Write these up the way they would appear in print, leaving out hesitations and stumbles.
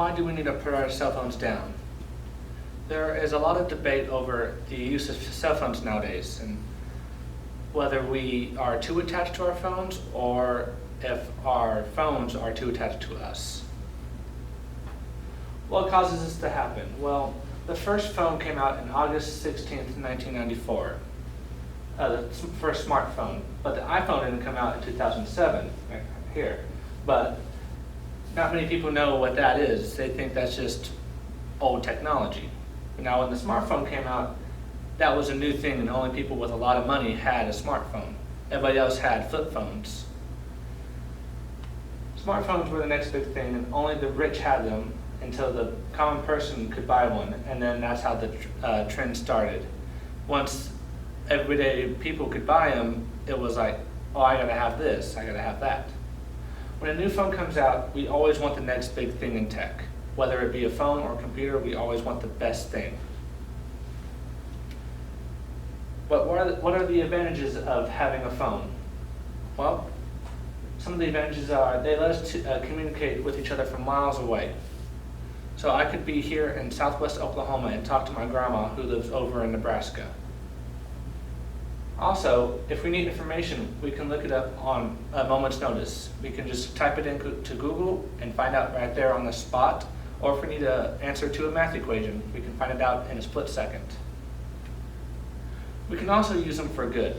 why do we need to put our cell phones down? There is a lot of debate over the use of cell phones nowadays and whether we are too attached to our phones or if our phones are too attached to us. What causes this to happen? Well, the first phone came out in August 16th, 1994, the first smartphone, but the iPhone didn't come out in 2007, right here. But not many people know what that is. They think that's just old technology. Now, when the smartphone came out, that was a new thing, and only people with a lot of money had a smartphone. Everybody else had flip phones. Smartphones were the next big thing, and only the rich had them until the common person could buy one, and then that's how the trend started. Once everyday people could buy them, it was like, oh, I gotta have this, I gotta have that. When a new phone comes out, we always want the next big thing in tech. Whether it be a phone or a computer, we always want the best thing. But what are the advantages of having a phone? Well, some of the advantages are they let us communicate with each other from miles away. So I could be here in southwest Oklahoma and talk to my grandma who lives over in Nebraska. Also, if we need information, we can look it up on a moment's notice. We can just type it into Google and find out right there on the spot. Or if we need an answer to a math equation, we can find it out in a split second. We can also use them for good.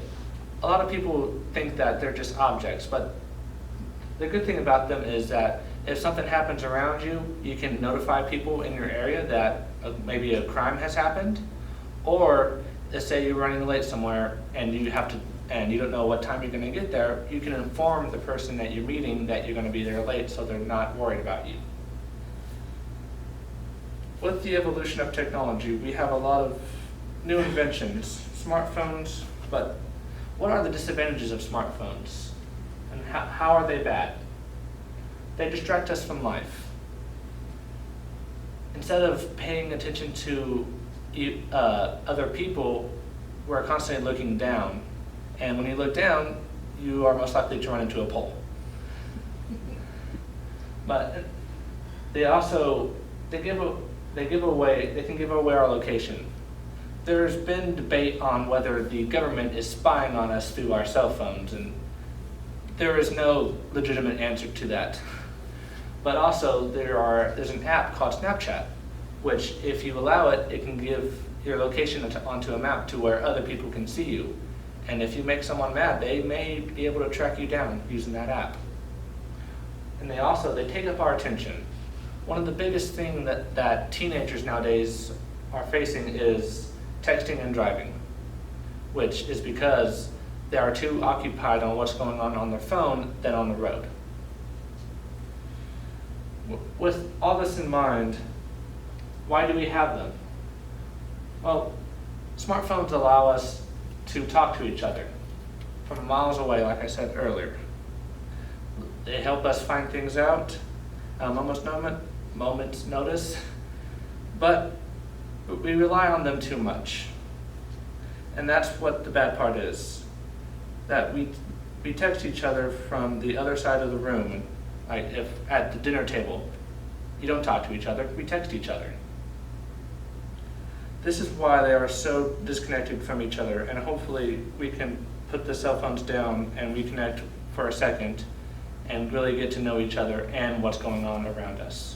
A lot of people think that they're just objects, but the good thing about them is that if something happens around you, you can notify people in your area that maybe a crime has happened, or let's say you're running late somewhere and you don't know what time you're going to get there, you can inform the person that you're meeting that you're going to be there late so they're not worried about you. With the evolution of technology, we have a lot of new inventions, smartphones, but what are the disadvantages of smartphones? And how are they bad? They distract us from life. Instead of paying attention to other people, we're constantly looking down. And when you look down, you are most likely to run into a pole. But they can give away our location. There's been debate on whether the government is spying on us through our cell phones, and there is no legitimate answer to that. But also there's an app called Snapchat, which if you allow it, it can give your location onto a map to where other people can see you. And if you make someone mad, they may be able to track you down using that app. And they take up our attention. One of the biggest things that teenagers nowadays are facing is texting and driving, which is because they are too occupied on what's going on their phone than on the road. With all this in mind, why do we have them? Well, smartphones allow us to talk to each other from miles away, like I said earlier. They help us find things out moment's notice, but we rely on them too much. And that's what the bad part is, that we text each other from the other side of the room. Like if at the dinner table, you don't talk to each other, we text each other. This is why they are so disconnected from each other, and hopefully we can put the cell phones down and reconnect for a second and really get to know each other and what's going on around us.